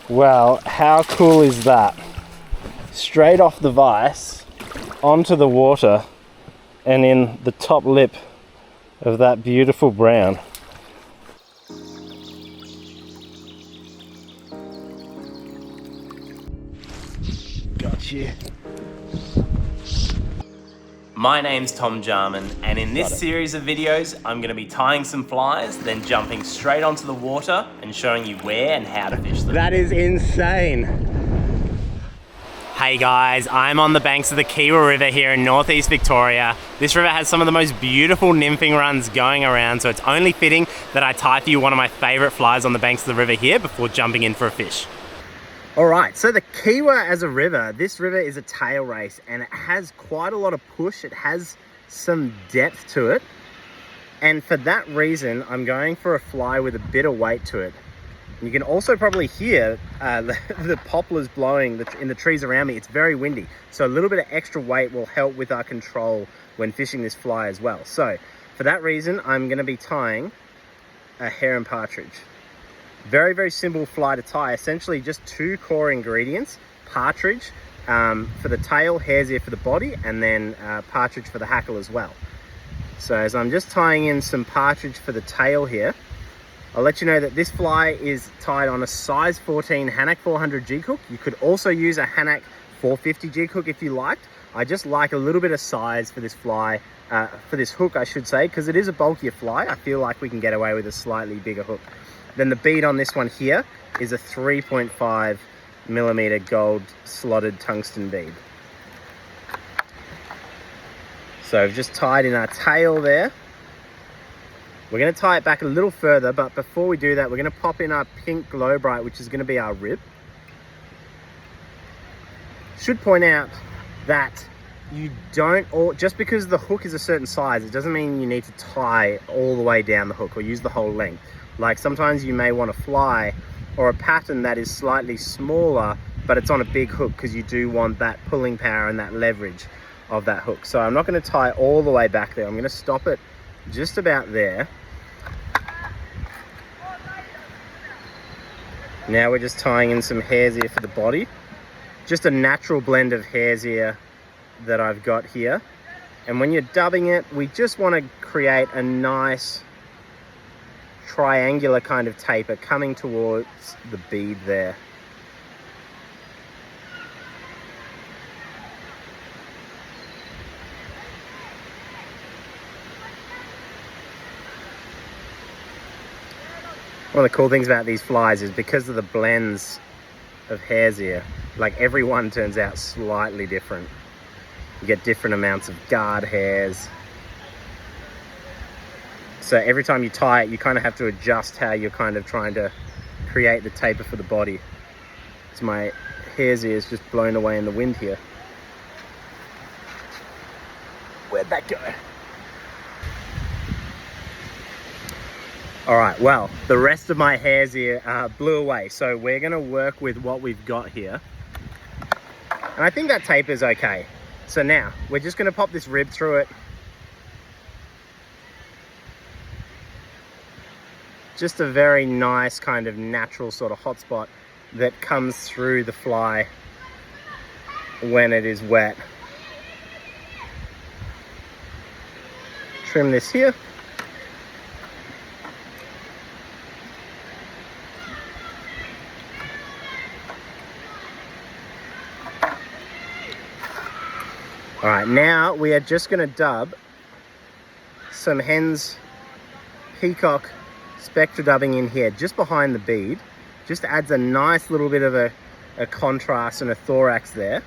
Well, how cool is that? Straight off the vise, onto the water, and in the top lip of that beautiful brown. Got you. My name's Tom Jarman, and in this series of videos, I'm going to be tying some flies, then jumping straight onto the water and showing you where and how to fish them. That is insane. Hey guys, I'm on the banks of the Kiewa River here in northeast Victoria. This river has some of the most beautiful nymphing runs going around, so it's only fitting that I tie for you one of my favourite flies on the banks of the river here before jumping in for a fish. Alright, so the Kiewa as a river, this river is a tail race and it has quite a lot of push. It has some depth to it. And for that reason, I'm going for a fly with a bit of weight to it. You can also probably hear the poplars blowing in the trees around me. It's very windy. So a little bit of extra weight will help with our control when fishing this fly as well. So for that reason, I'm going to be tying a Hare and Partridge. Very, very simple fly to tie. Essentially just two core ingredients: partridge for the tail, hare's ear for the body, and then partridge for the hackle as well. So as I'm just tying in some partridge for the tail here, I'll let you know that this fly is tied on a size 14 Hanak 400 jig hook. You could also use a Hanak 450 jig hook if you liked. I just like a little bit of size for this fly, for this hook I should say, because it is a bulkier fly. I feel like we can get away with a slightly bigger hook. Then the bead on this one here is a 3.5 millimeter gold slotted tungsten bead. So I've just tied in our tail there. We're going to tie it back a little further, but before we do that, we're going to pop in our pink glow bright, which is going to be our rib. Should point out that you don't, just because the hook is a certain size, it doesn't mean you need to tie all the way down the hook or use the whole length. Like sometimes you may want a fly or a pattern that is slightly smaller, but it's on a big hook because you do want that pulling power and that leverage of that hook. So I'm not going to tie all the way back there. I'm going to stop it just about there. Now we're just tying in some hare's ear for the body. Just a natural blend of hare's ear that I've got here. And when you're dubbing it, we just want to create a nice triangular kind of taper coming towards the bead there. One of the cool things about these flies is because of the blends of hare's ear, like every one turns out slightly different. You get different amounts of guard hairs. So every time you tie it, you kind of have to adjust how you're kind of trying to create the taper for the body. So my hare's ear is just blown away in the wind here. Where'd that go? All right, well, the rest of my hare's ear blew away. So we're gonna work with what we've got here. And I think that taper is okay. So now we're just gonna pop this rib through it. Just a very nice kind of natural sort of hot spot that comes through the fly when it is wet. Trim this here. All right, now we are just going to dub some hen's peacock spectra dubbing in here just behind the bead. Just adds a nice little bit of a contrast and a thorax there.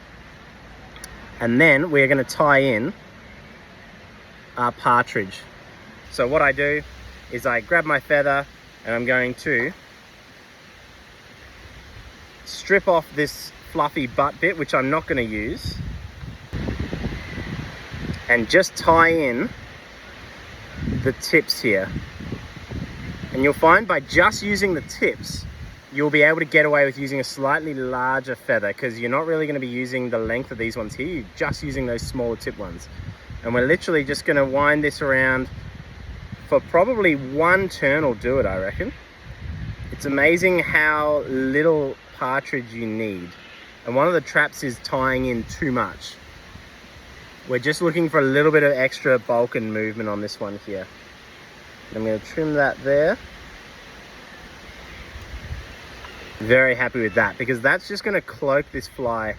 And then we're going to tie in our partridge. So what I do is I grab my feather and I'm going to strip off this fluffy butt bit, which I'm not going to use, and just tie in the tips here. And you'll find by just using the tips, you'll be able to get away with using a slightly larger feather because you're not really going to be using the length of these ones here. You're just using those smaller tip ones. And we're literally just going to wind this around for probably one turn will do it, I reckon. It's amazing how little partridge you need. And one of the traps is tying in too much. We're just looking for a little bit of extra bulk and movement on this one here. I'm going to trim that there. Very happy with that, because that's just going to cloak this fly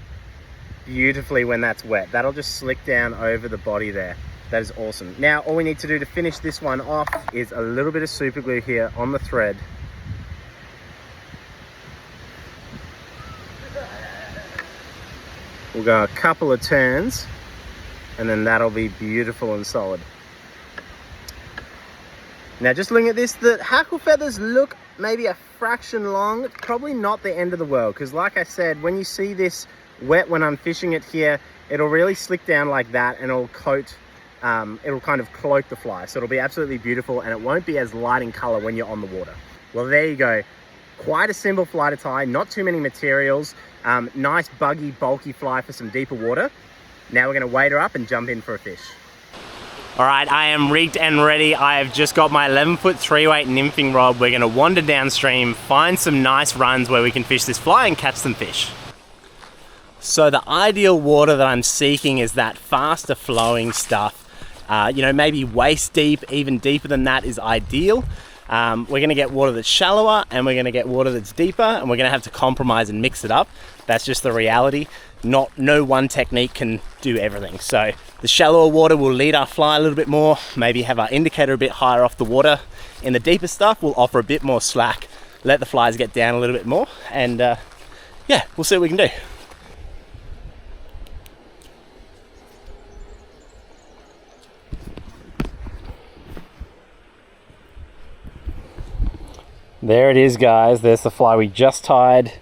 beautifully when that's wet. That'll just slick down over the body there. That is awesome. Now all we need to do to finish this one off is a little bit of super glue here on the thread. We'll go a couple of turns and then that'll be beautiful and solid. Now just looking at this, the hackle feathers look maybe a fraction long. Probably not the end of the world, because like I said, when you see this wet when I'm fishing it here, it'll really slick down like that and it'll coat, it'll kind of cloak the fly. So it'll be absolutely beautiful and it won't be as light in color when you're on the water. Well, there you go. Quite a simple fly to tie, not too many materials. Nice buggy, bulky fly for some deeper water. Now we're gonna weight her up and jump in for a fish. All right, I am rigged and ready. I have just got my 11-foot 3-weight nymphing rod. We're gonna wander downstream, find some nice runs where we can fish this fly and catch some fish. So the ideal water that I'm seeking is that faster flowing stuff. You know, maybe waist deep, even deeper than that is ideal. We're gonna get water that's shallower and we're gonna get water that's deeper, and we're gonna have to compromise and mix it up. That's just the reality. No one technique can do everything. So the shallower water will lead our fly a little bit more, maybe have our indicator a bit higher off the water. In the deeper stuff, we'll offer a bit more slack, let the flies get down a little bit more, and yeah, we'll see what we can do. There it is, guys. There's the fly we just tied.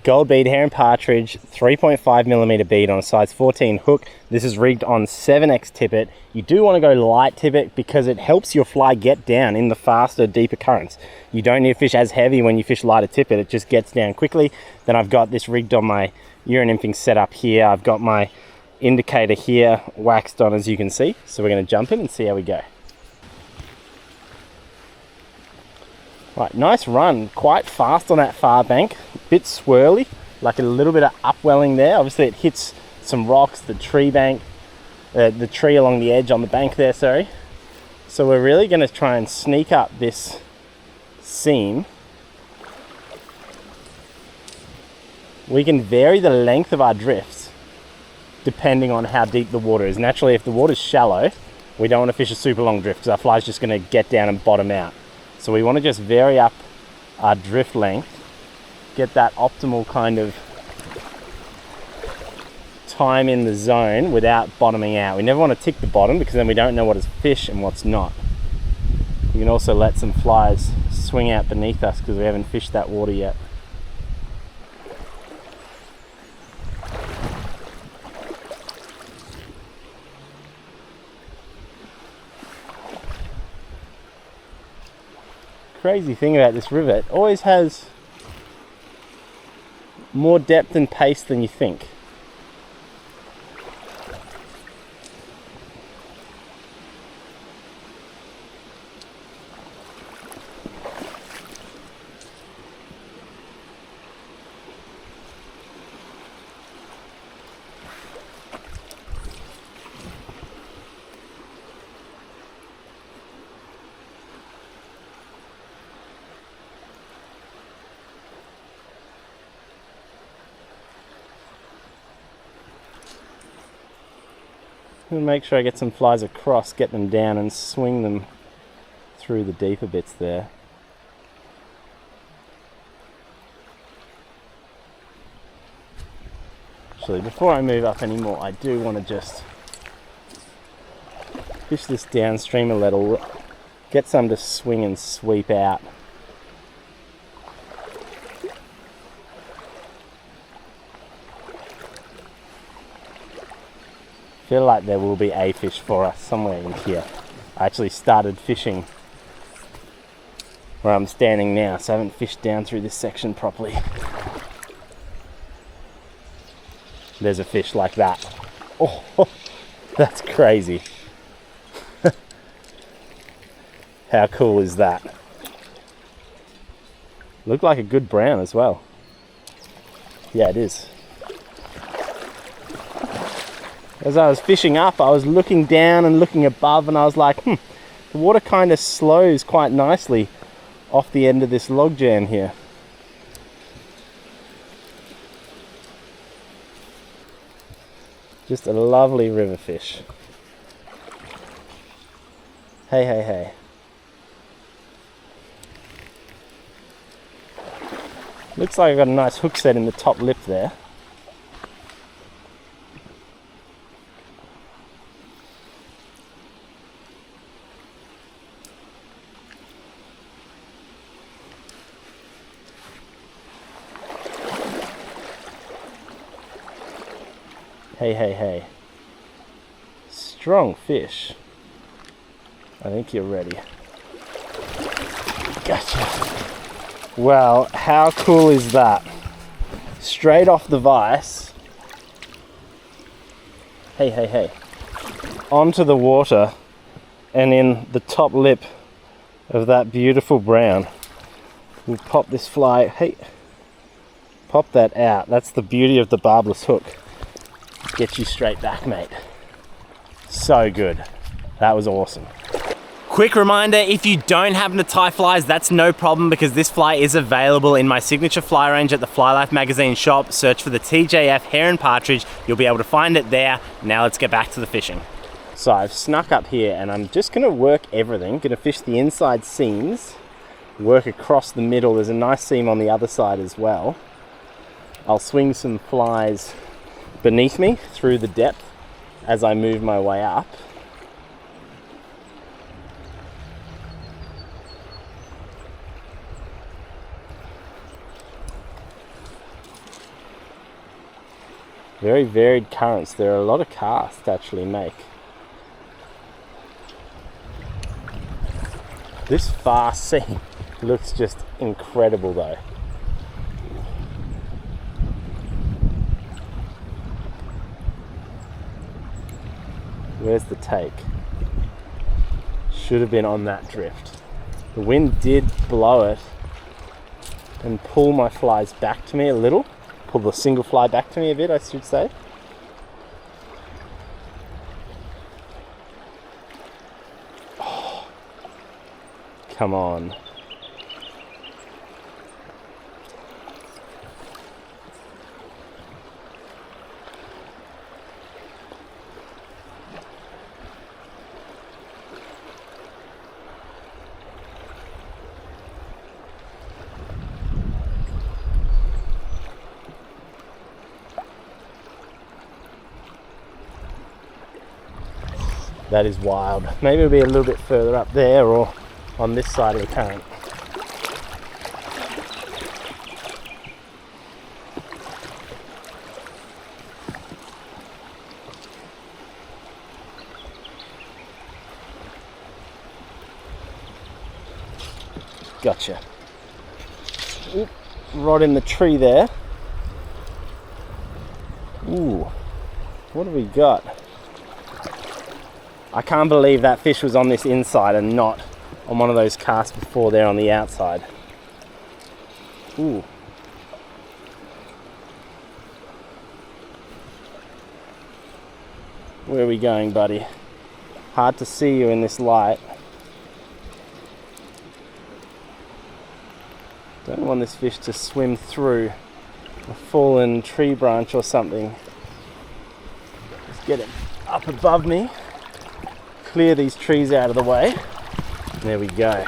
Gold bead, Hare and Partridge, 3.5mm bead on a size 14 hook. This is rigged on 7x Tippet. You do want to go light Tippet because it helps your fly get down in the faster, deeper currents. You don't need to fish as heavy when you fish lighter Tippet. It just gets down quickly. Then I've got this rigged on my Euro nymphing setup here. I've got my indicator here waxed on, as you can see. So we're going to jump in and see how we go. Right, nice run, quite fast on that far bank, bit swirly, like a little bit of upwelling there. Obviously it hits some rocks, the tree bank, the tree along the edge on the bank there, sorry. So we're really gonna try and sneak up this seam. We can vary the length of our drifts depending on how deep the water is. Naturally, if the water's shallow, we don't want to fish a super long drift because our fly's just gonna get down and bottom out. So we want to just vary up our drift length, get that optimal kind of time in the zone without bottoming out. We never want to tick the bottom because then we don't know what is fish and what's not. You can also let some flies swing out beneath us because we haven't fished that water yet. Crazy thing about this river, it always has more depth and pace than you think. And make sure I get some flies across, get them down and swing them through the deeper bits there. Actually, before I move up anymore, I do want to just fish this downstream a little, get some to swing and sweep out. Feel like there will be a fish for us somewhere in here. I actually started fishing where I'm standing now, so I haven't fished down through this section properly. There's a fish like that. Oh, that's crazy. How cool is that? Looked like a good brown as well. Yeah, it is. As I was fishing up, I was looking down and looking above, and I was like, the water kind of slows quite nicely off the end of this log jam here. Just a lovely river fish. Hey, hey, hey. Looks like I've got a nice hook set in the top lip there. Hey, hey, hey. Strong fish. I think you're ready. Gotcha. Well, how cool is that? Straight off the vise. Hey, hey, hey. Onto the water and in the top lip of that beautiful brown. We'll pop this fly. Hey, pop that out. That's the beauty of the barbless hook. Get you straight back, mate. So good. That was awesome. Quick reminder, if you don't happen to tie flies, that's no problem because this fly is available in my signature fly range at the Fly Life magazine shop. Search for the TJF Hare and Partridge. You'll be able to find it there. Now let's get back to the fishing. So I've snuck up here and I'm just gonna work everything. Gonna fish the inside seams, work across the middle. There's a nice seam on the other side as well. I'll swing some flies beneath me through the depth as I move my way up. Very varied currents. There are a lot of casts to actually make. This fast seam looks just incredible though. Where's the take? Should have been on that drift. The wind did blow it and pull my flies back to me a little. Pull the single fly back to me a bit, I should say. Oh, come on. That is wild. Maybe it'll be a little bit further up there or on this side of the current. Gotcha. Oop, rod in the tree there. Ooh, what have we got? I can't believe that fish was on this inside and not on one of those casts before there on the outside. Ooh. Where are we going, buddy? Hard to see you in this light. Don't want this fish to swim through a fallen tree branch or something. Let's get it up above me. Clear these trees out of the way. There we go.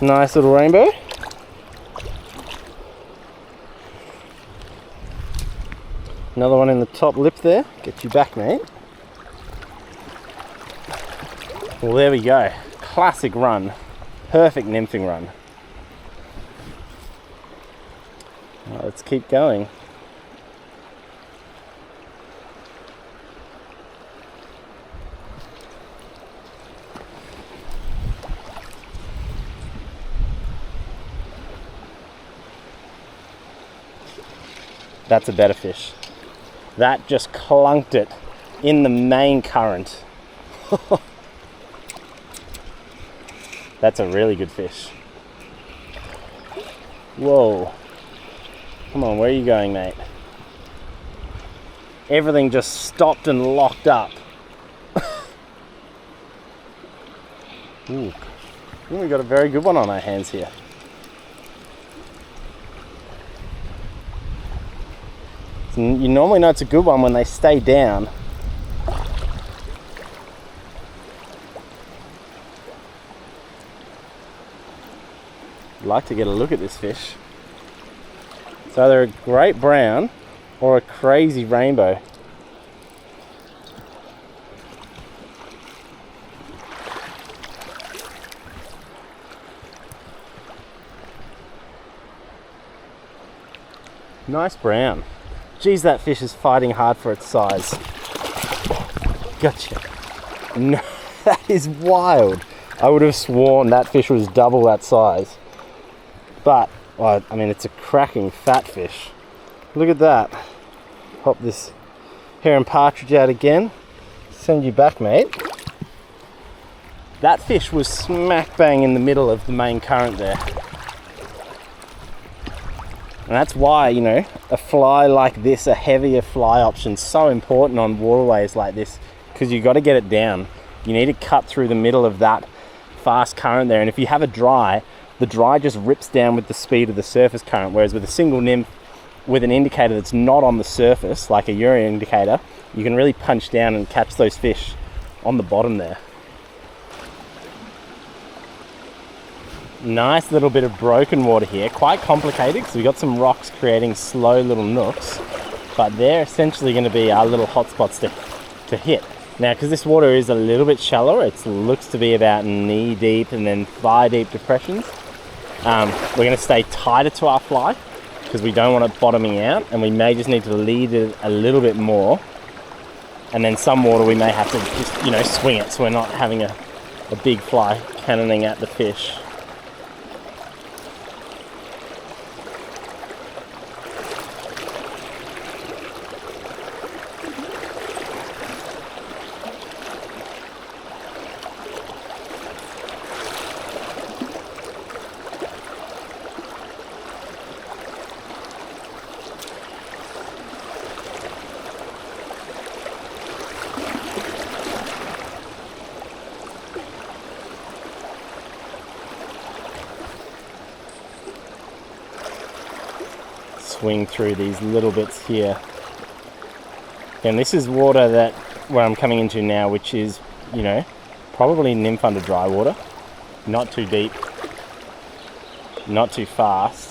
Nice little rainbow. Another one in the top lip there. Get you back, mate. Well, there we go. Classic run. Perfect nymphing run. Right, let's keep going. That's a better fish. That just clunked it in the main current. That's a really good fish. Whoa. Come on, where are you going, mate? Everything just stopped and locked up. Ooh, I think we've got a very good one on our hands here. You normally know it's a good one when they stay down. I'd like to get a look at this fish. It's either a great brown or a crazy rainbow. Nice brown. Geez, that fish is fighting hard for its size. Gotcha. No, that is wild. I would have sworn that fish was double that size. But, well, I mean, it's a cracking fat fish. Look at that. Pop this Hare and Partridge out again. Send you back, mate. That fish was smack bang in the middle of the main current there. And that's why, you know, a fly like this, a heavier fly option, is so important on waterways like this, because you've got to get it down. You need to cut through the middle of that fast current there. And if you have a dry, the dry just rips down with the speed of the surface current, whereas with a single nymph with an indicator that's not on the surface, like a Euro indicator, you can really punch down and catch those fish on the bottom there. Nice little bit of broken water here, quite complicated because we've got some rocks creating slow little nooks, but they're essentially going to be our little hotspots to hit. Now, because this water is a little bit shallower, it looks to be about knee deep and then thigh deep depressions. We're going to stay tighter to our fly because we don't want it bottoming out, and we may just need to lead it a little bit more. And then some water we may have to just, you know, swing it so we're not having a big fly cannoning at the fish. Swing through these little bits here, and this is water that where I'm coming into now, which is, you know, probably nymph under dry water, not too deep, not too fast.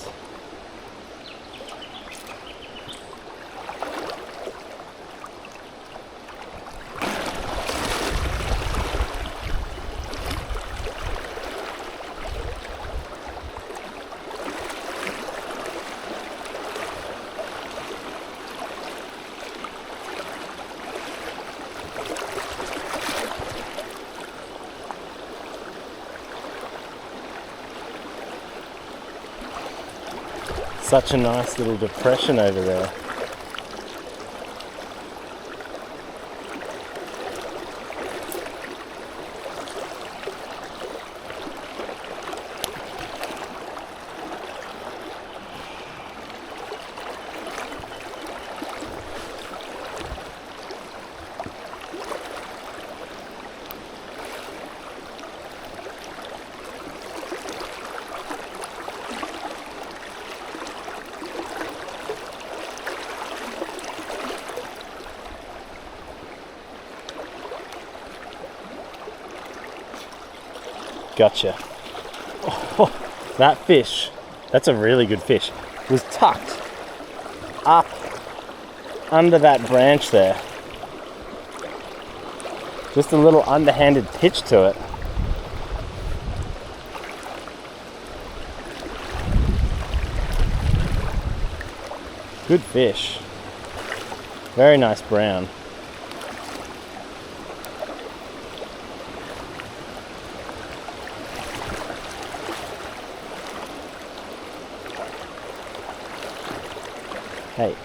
Such a nice little depression over there. Gotcha. Oh, that fish, that's a really good fish, was tucked up under that branch there. Just a little underhanded pitch to it. Good fish. Very nice brown. Hey,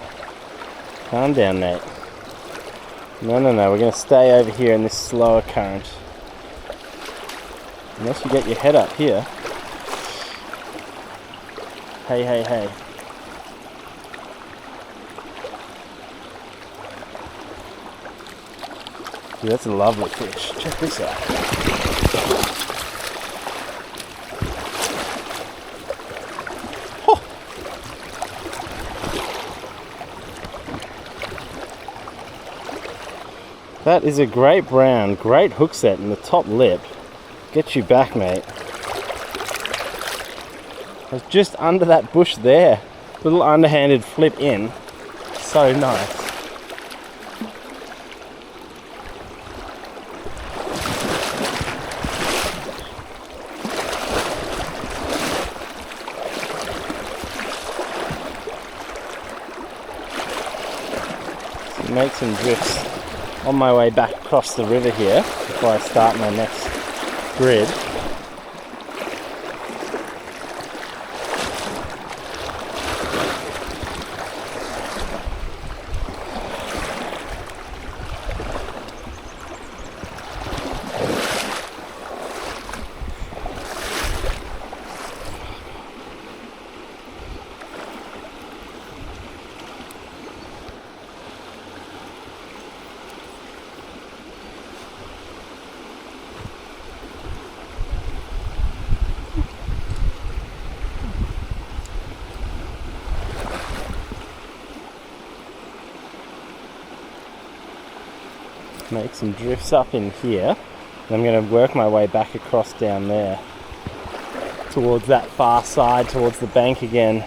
calm down, mate. No, we're going to stay over here in this slower current. Unless you get your head up here. Hey. Dude, that's a lovely fish. Check this out. Oh. That is a great brown, great hook set in the top lip. Get you back, mate. I was just under that bush there. Little underhanded flip in. So nice. Make some drifts on my way back across the river here before I start my next grid. Make some drifts up in here, and I'm going to work my way back across down there towards that far side, towards the bank again.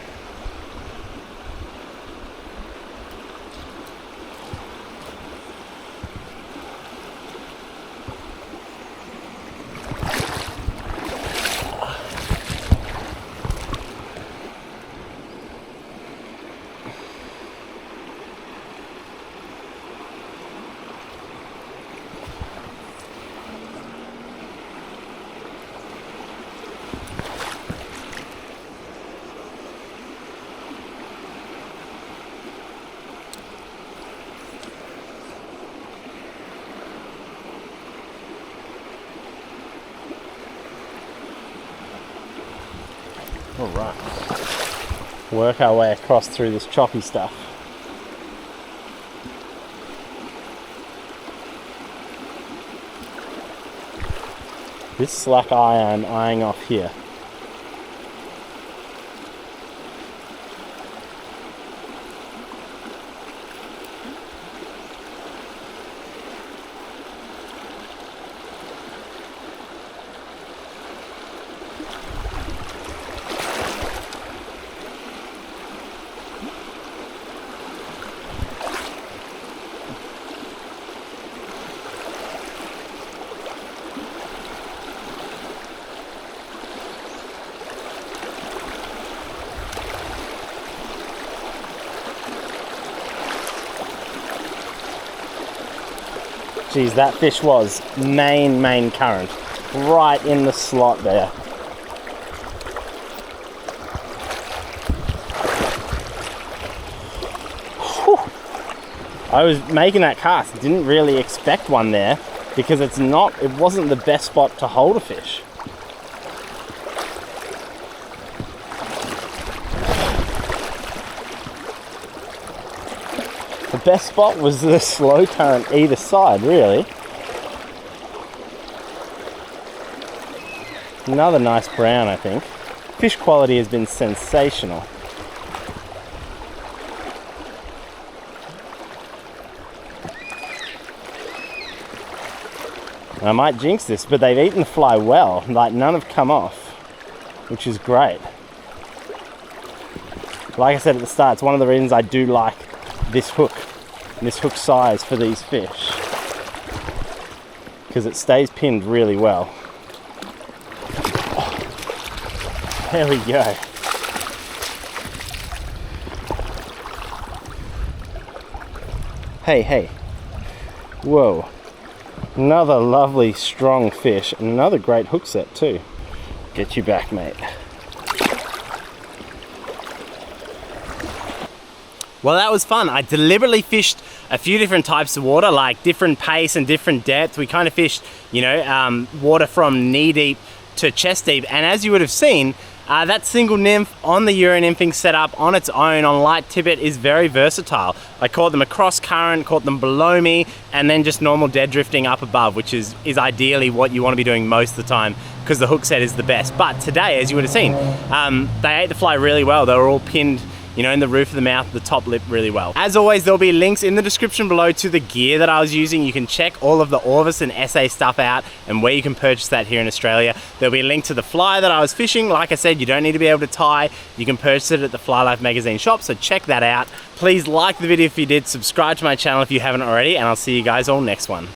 Alright, work our way across through this choppy stuff. This slack eye I'm eyeing off here. Geez, that fish was main current, right in the slot there. Whew. I was making that cast, didn't really expect one there because it wasn't the best spot to hold a fish. The best spot was the slow current either side, really. Another nice brown, I think. Fish quality has been sensational. I might jinx this, but they've eaten the fly well. Like, none have come off, which is great. Like I said at the start, it's one of the reasons I do like this hook size for these fish, because it stays pinned really well. Oh, there we go. Hey. Whoa. Another lovely strong fish, and another great hook set too. Get you back, mate. Well, that was fun. I deliberately fished a few different types of water, like different pace and different depth. We kind of fished, water from knee deep to chest deep. And as you would have seen, That single nymph on the Euro nymphing setup on its own on light tippet is very versatile. I caught them across current, caught them below me, and then just normal dead drifting up above, which is ideally what you want to be doing most of the time because the hook set is the best. But today, as you would have seen, they ate the fly really well. They were all pinned, you know, in the roof of the mouth, the top lip really well. As always, there'll be links in the description below to the gear that I was using. You can check all of the Orvis and SA stuff out and where you can purchase that here in Australia. There'll be a link to the fly that I was fishing. Like I said, you don't need to be able to tie. You can purchase it at the Fly Life magazine shop, so check that out. Please like the video if you did, subscribe to my channel if you haven't already, and I'll see you guys all next one.